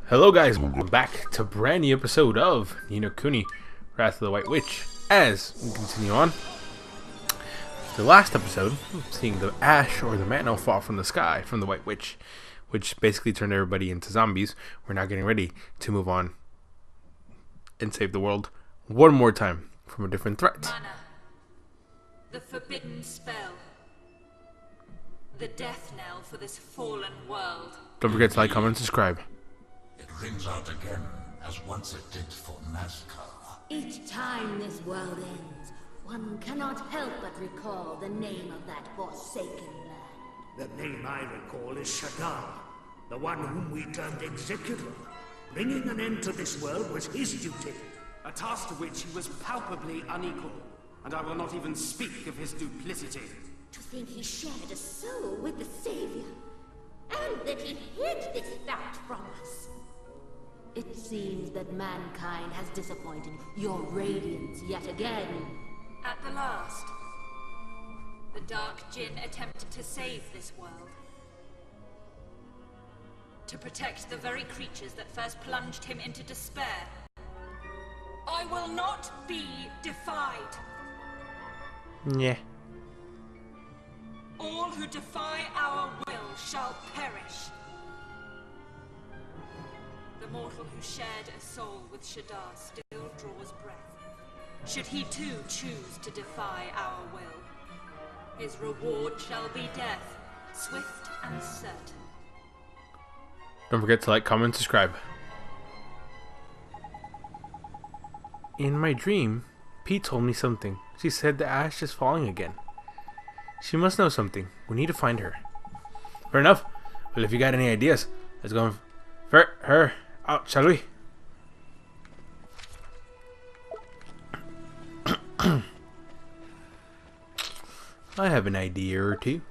Hello guys, welcome back to a brand new episode of Kuni, Wrath of the White Witch. As we continue on, the last episode, seeing the ash or the mantle fall from the sky from the White Witch, which basically turned everybody into zombies. We're now getting ready to move on and save the world one more time from a different threat. Mana, the forbidden spell, the death knell for this fallen world. Don't forget to like, comment, and subscribe. It rings out again, as once it did for Nazca. Each time this world ends, one cannot help but recall the name of that forsaken land. The name I recall is Shadar, the one whom we turned executor. Bringing an end to this world was his duty. A task to which he was palpably unequal, and I will not even speak of his duplicity. To think he shared a soul with the Savior, and that he hid this fact from us. It seems that mankind has disappointed your radiance yet again. At the last, the Dark Jinn attempted to save this world. To protect the very creatures that first plunged him into despair. I will not be defied. Yeah. All who defy our will shall perish. The mortal who shared a soul with Shadar still draws breath. Should he too choose to defy our will, his reward shall be death, swift and certain. Don't forget to like, comment, subscribe. In my dream, Pete told me something. She said the ash is falling again. She must know something. We need to find her. Fair enough. Well, if you got any ideas, let's go for her out, shall we? I have an idea or two.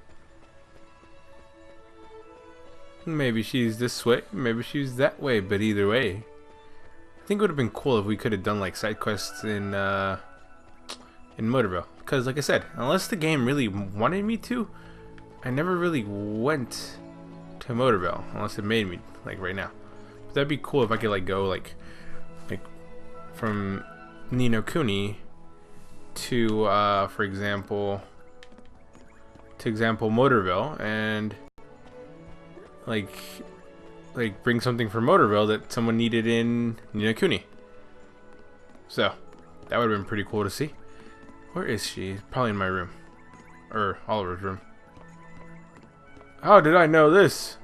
Maybe she's this way, maybe she's that way, but either way, I think it would have been cool if we could have done like side quests in Motorville. Because like I said, unless the game really wanted me to, I never really went to Motorville unless it made me, like right now. But that'd be cool if I could like go like from Kuni to for example Motorville, and like bring something from Motorville that someone needed in Kuni. So that would have been pretty cool to see. Where is she? Probably in my room. Or Oliver's room. How did I know this?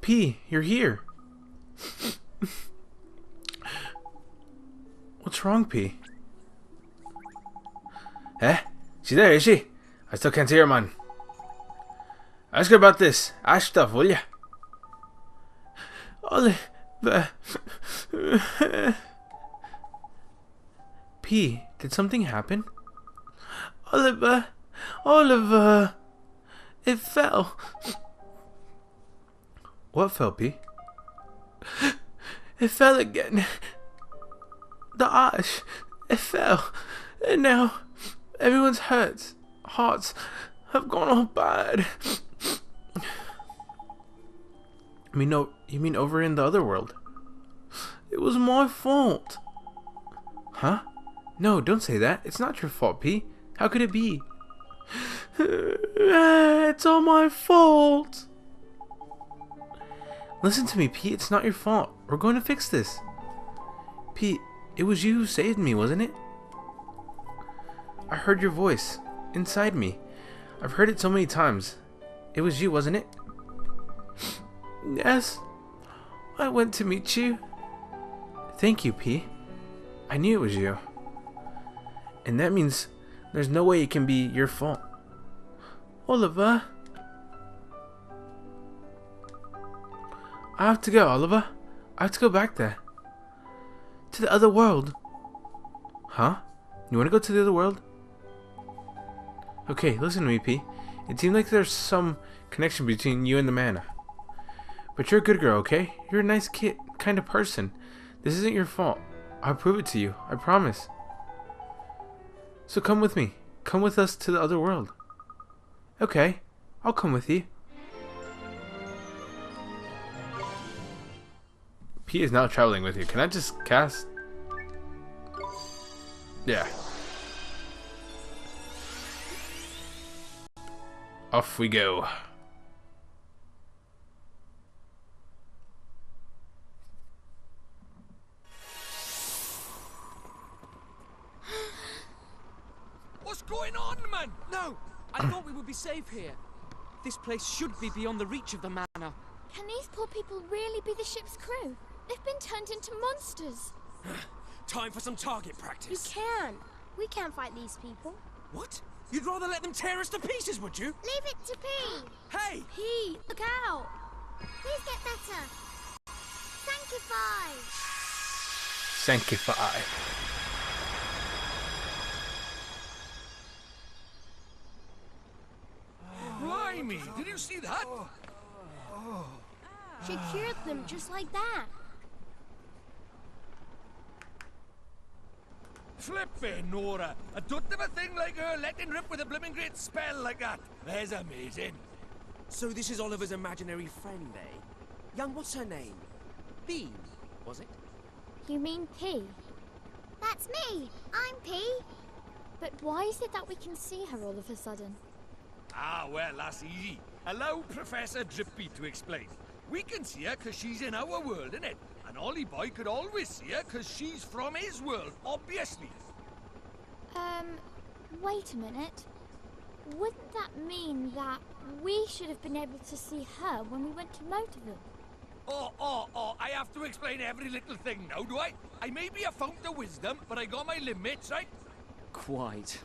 P, you're here. What's wrong, P? Eh? She's there, is she? I still can't see her, man. Ask her about this ash stuff, will ya? Oliver. P, did something happen? Oliver. It fell. What fell, P? It fell again. The ash. It fell. And now everyone's hearts have gone all bad. You mean over in the other world? It was my fault. Huh? No, don't say that. It's not your fault, P. How could it be? It's all my fault. Listen to me, P. It's not your fault. We're going to fix this. P, it was you who saved me, wasn't it? I heard your voice inside me. I've heard it so many times. It was you, wasn't it? Yes. I went to meet you. Thank you, P. I knew it was you. And that means there's no way it can be your fault. Oliver. I have to go, Oliver. I have to go back there. To the other world. Huh? You want to go to the other world? Okay, listen to me, P. It seems like there's some connection between you and the mana. But you're a good girl, okay? You're a nice kid, kind of person. This isn't your fault. I'll prove it to you. I promise. So come with me. Come with us to the other world. Okay, I'll come with you. P is now traveling with you. Can I just cast? Yeah. Off we go. What's going on, man? No! I thought we would be safe here. This place should be beyond the reach of the manor. Can these poor people really be the ship's crew? They've been turned into monsters. Time for some target You practice. can't. We can't fight these people. What? You'd rather let them tear us to pieces, would you? Leave it to P. Hey! P, look out. Please get better. Sanctify. Sanctify. Blimey! Did you see that? She cured them just like that. Flippin' Nora! I don't have a thing like her letting rip with a blooming great spell like that. That's amazing. So this is Oliver's imaginary friend, eh? Young, what's her name? Bean, was it? You mean P? That's me. I'm P. But why is it that we can see her all of a sudden? Ah, well, that's easy. Allow Professor Drippy to explain. We can see her because she's in our world, innit? And Ollie Boy could always see her because she's from his world, obviously. Wait a minute. Wouldn't that mean that we should have been able to see her when we went to Motorville? Oh, I have to explain every little thing now, do I? I may be a fount of wisdom, but I got my limits, right? Quite.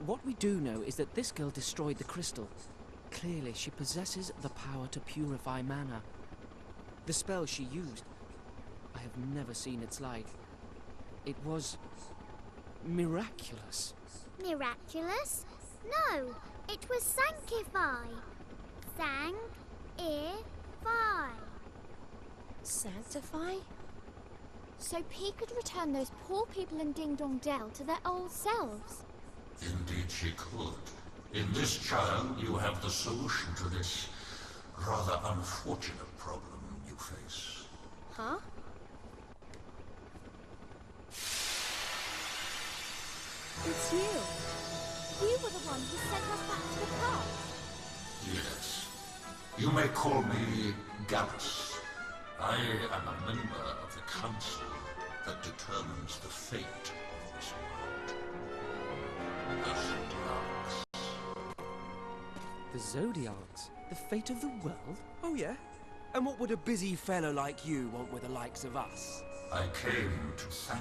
What we do know is that this girl destroyed the crystal. Clearly, she possesses the power to purify mana. The spell she used, I have never seen its like. It was miraculous. Miraculous? No, it was sanctify. Sang-i-fy. Sanctify? So P could return those poor people in Ding Dong Dell to their old selves? Indeed she could. In this child, you have the solution to this rather unfortunate problem you face. Huh? It's you. You were the one who sent us back to the past. Yes. You may call me Gallus. I am a member of the council that determines the fate of this world. The Zodiacs. The Zodiacs? The fate of the world? Oh, yeah? And what would a busy fellow like you want with the likes of us? I came to thank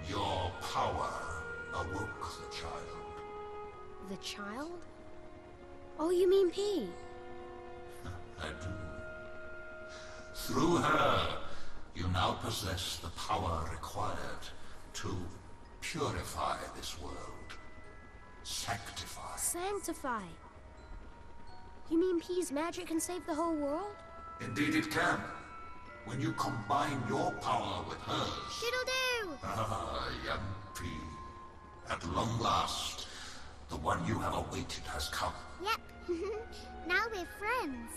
you. Your power awoke the child. The child? Oh, you mean P? I do. Through her, you now possess the power required to purify this world. Sanctify. Sanctify. You mean P's magic can save the whole world? Indeed it can. When you combine your power with hers. Diddle-doo! Ah, young P. At long last, the one you have awaited has come. Yep. Now we're friends.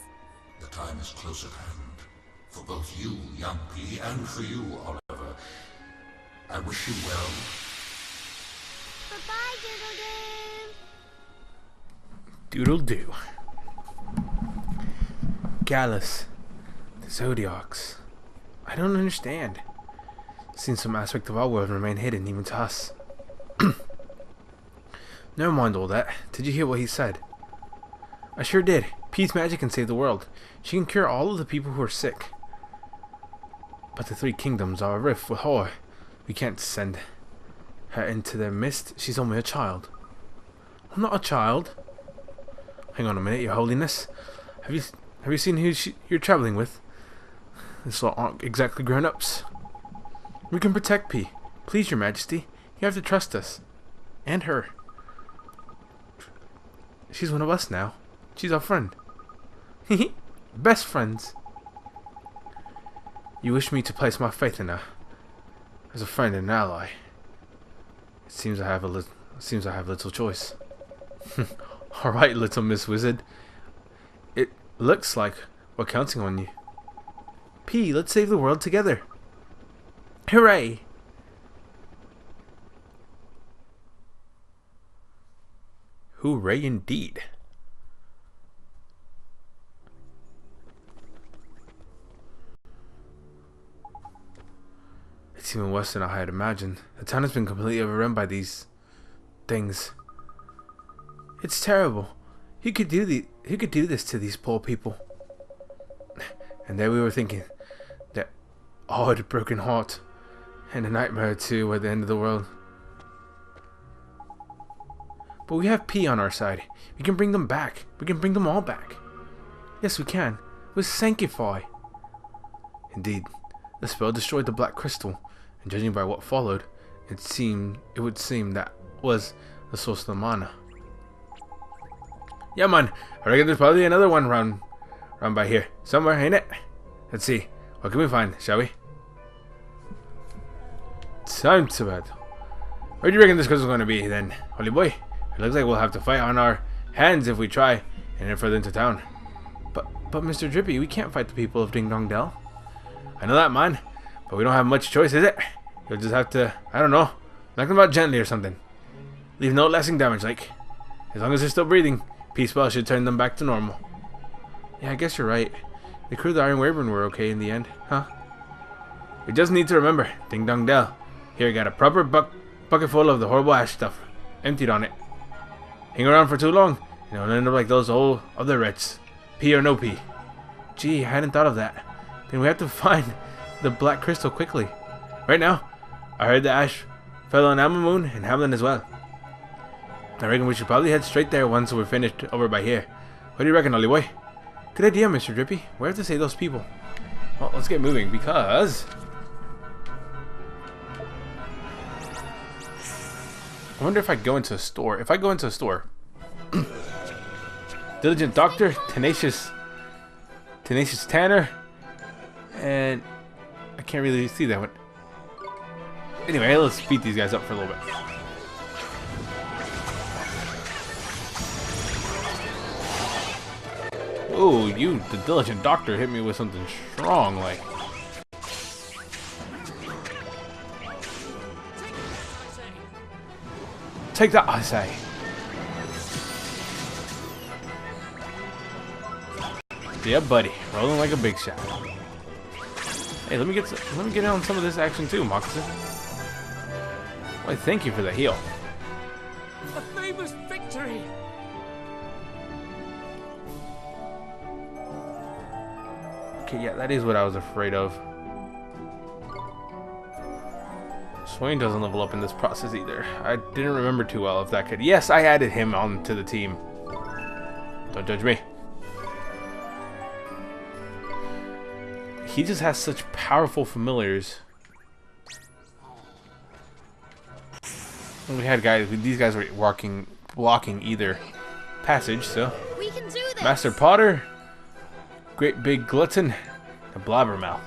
The time is close at hand. For both you, young P, and for you, Oliver. I wish you well. Bye-bye, Diddle-doo! Doodle-doo. Gallus. The Zodiacs. I don't understand. Seems some aspect of our world remain hidden even to us. Never mind all that. Did you hear what he said? I sure did. Peace magic can save the world. She can cure all of the people who are sick. But the three kingdoms are a rift with horror. We can't send her into their midst. She's only a child. I'm not a child. Hang on a minute, Your Holiness. Have you seen who you're traveling with? This lot aren't exactly grown-ups. We can protect P. Please, Your Majesty. You have to trust us. And her. She's one of us now. She's our friend. Best friends. You wish me to place my faith in her as a friend and an ally. It seems I have little choice. All right, little Miss Wizard. It looks like we're counting on you. P, let's save the world together. Hooray! Hooray indeed. It's even worse than I had imagined. The town has been completely overrun by these things. It's terrible. Who could do this to these poor people? And there we were thinking that odd broken heart and a nightmare too at the end of the world. But we have P on our side. We can bring them back. We can bring them all back. Yes, we can. With Sanctify. Indeed, the spell destroyed the black crystal, and judging by what followed, it would seem that was the source of the mana. Yeah, man. I reckon there's probably another one round by here. Somewhere, ain't it? Let's see. What can we find, shall we? Time to battle. Where do you reckon this crystal's going to be, then, holy boy? It looks like we'll have to fight on our hands if we try and head further into town. But Mr. Drippy, we can't fight the people of Ding Dong Dell. I know that, man. But we don't have much choice, is it? You'll just have to, I don't know, knock them out gently or something. Leave no lasting damage, like. As long as they're still breathing, Peace Spell should turn them back to normal. Yeah, I guess you're right. The crew of the Iron Wyvern were okay in the end, huh? We just need to remember, Ding Dong Dell. Here, got a proper bucket full of the horrible ash stuff. Emptied on it. Hang around for too long, and it'll end up like those old other wretches. P or no P. Gee, I hadn't thought of that. Then we have to find the black crystal quickly. Right now, I heard the ash fell on Amamoon and Hamlin as well. I reckon we should probably head straight there once we're finished over by here. What do you reckon, Ollie boy? Good idea, Mr. Drippy. Where have to save those people? Well, let's get moving because I wonder if I go into a store. If I go into a store, Diligent Doctor, Tenacious Tanner, and I can't really see that one. Anyway, let's beat these guys up for a little bit. Oh, you, the Diligent Doctor, hit me with something strong, like. Take that, I say. Yeah, buddy, rolling like a big shot. Hey, let me get in on some of this action too, Moccasin. Why, thank you for the heal. A famous victory! Okay, yeah, that is what I was afraid of. Swain doesn't level up in this process either. I didn't remember too well if that could. Yes, I added him onto the team. Don't judge me. He just has such powerful familiars. And we had guys. These guys were blocking either passage. So We can do this. Master Potter, Great Big Glutton, and Blabbermouth.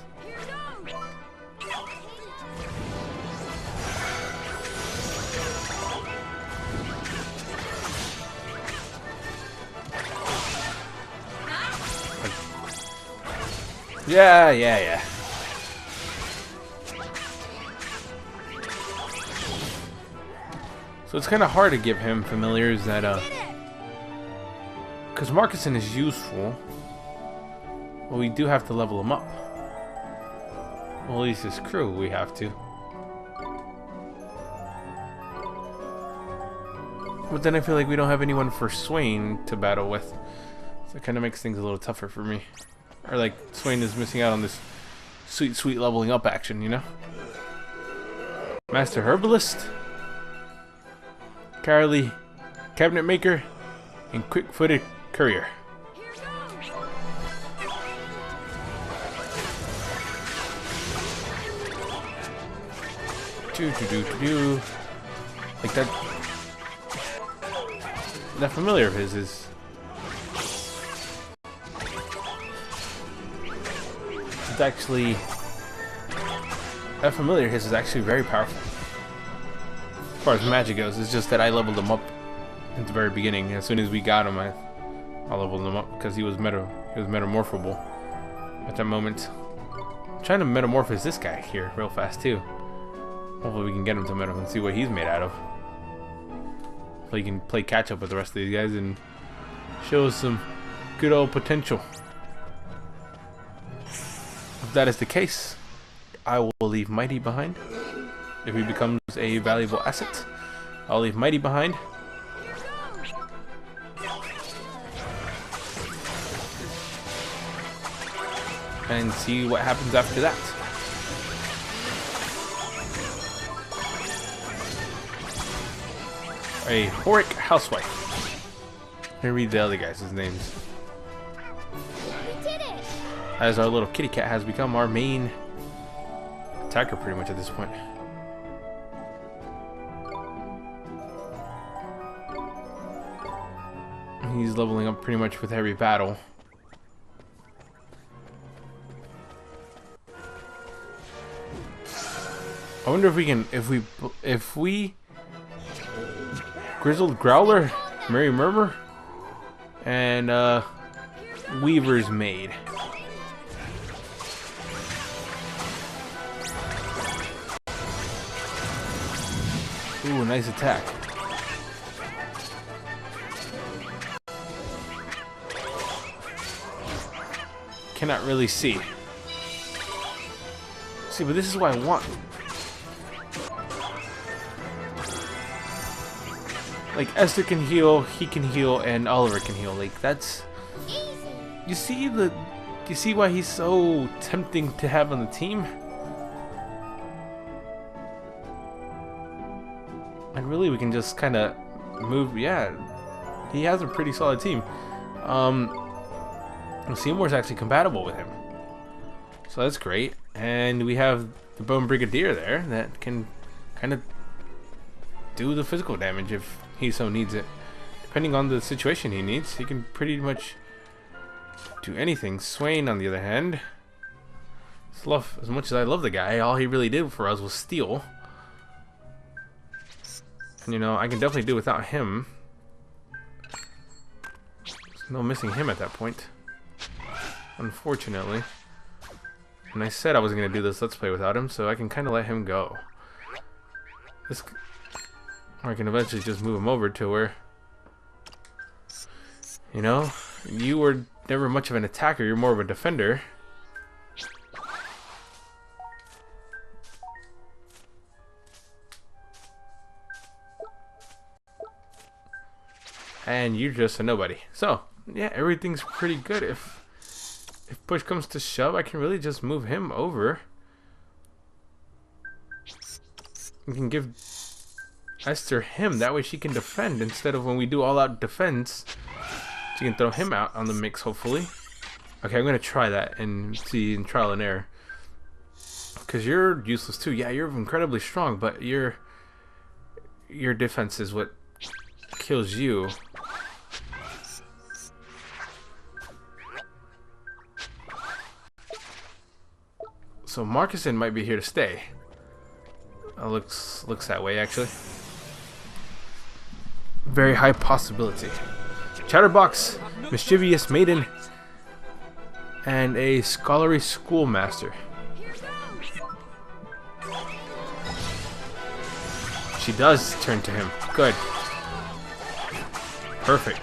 Yeah. So it's kind of hard to give him familiars that, because Marcusson is useful. Well, we do have to level him up. Well, at least his crew, we have to. But then I feel like we don't have anyone for Swain to battle with. So it kind of makes things a little tougher for me. Or like Swain is missing out on this sweet leveling up action, you know? Master Herbalist, Carolee, Cabinet Maker, and Quick-Footed Courier. Like that familiar of his is actually, that familiar his is actually very powerful. As far as magic goes, it's just that I leveled him up at the very beginning. As soon as we got him, I leveled him up because he was metamorphable at that moment. trying to metamorphose this guy here real fast too. Hopefully we can get him to metamorphose and see what he's made out of. So he can play catch up with the rest of these guys and show us some good old potential. If that is the case, I will leave Mighty behind. If he becomes a valuable asset, I'll leave Mighty behind. And see what happens after that. A Horic housewife. Let me read the other guys' names. We did it! As our little kitty cat has become our main attacker pretty much at this point. He's leveling up pretty much with every battle. I wonder if we can, if we Grizzled Growler, Merry Murmur, and Weaver's Maid. Ooh, nice attack. Cannot really see. See, but this is what I want. Like, Esther can heal, he can heal, and Oliver can heal. Like, that's... You see why he's so tempting to have on the team? And really, we can just kind of move... Yeah, he has a pretty solid team. Seymour's actually compatible with him. So that's great. And we have the Bone Brigadier there that can kind of do the physical damage if he so needs it. Depending on the situation he needs, he can pretty much do anything. Swain, on the other hand, as much as I love the guy, all he really did for us was steal. And, you know, I can definitely do without him. There's no missing him at that point, unfortunately. And I said I wasn't going to do this Let's Play without him, so I can kind of let him go. Or I can eventually just move him over to where, you know, you were never much of an attacker, you're more of a defender. And you're just a nobody. So, yeah, everything's pretty good. If push comes to shove, I can really just move him over. We can give Esther him, that way she can defend instead of when we do all-out defense. She can throw him out on the mix, hopefully. Okay, I'm gonna try that and see in trial and error. Because you're useless too. Yeah, you're incredibly strong, but your defense is what kills you. So Marcuson might be here to stay. Looks that way, actually. Very high possibility. Chatterbox, Mischievous Maiden, and a Scholarly Schoolmaster. She does turn to him. Good. Perfect.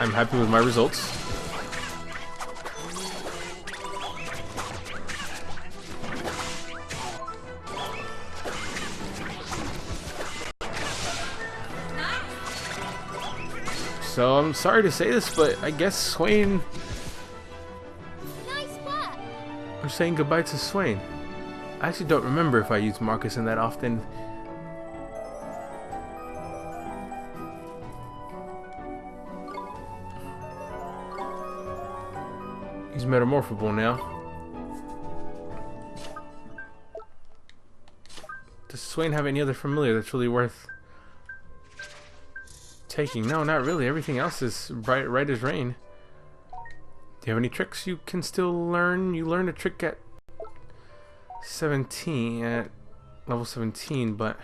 I'm happy with my results. So I'm sorry to say this, but I guess Swain... Nice work. I'm saying goodbye to Swain. I actually don't remember if I use Marcuson that often. He's metamorphable now. Does Swain have any other familiar that's really worth taking? No, not really. Everything else is right as rain. Do you have any tricks you can still learn? You learned a trick at 17, at level 17, but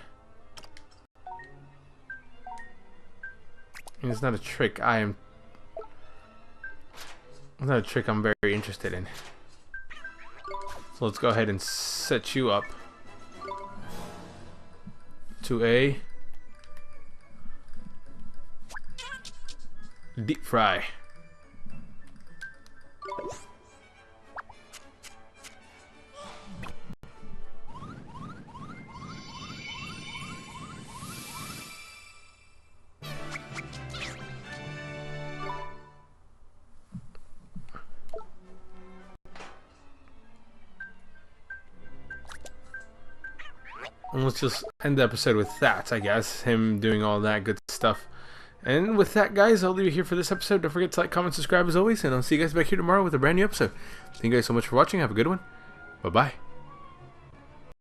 it's not a trick it's not a trick I'm very interested in. So let's go ahead and set you up to a deep fry. And let's just end the episode with that, I guess. Him doing all that good stuff. And with that, guys, I'll leave you here for this episode. Don't forget to like, comment, subscribe as always. And I'll see you guys back here tomorrow with a brand new episode. Thank you guys so much for watching. Have a good one. Bye-bye.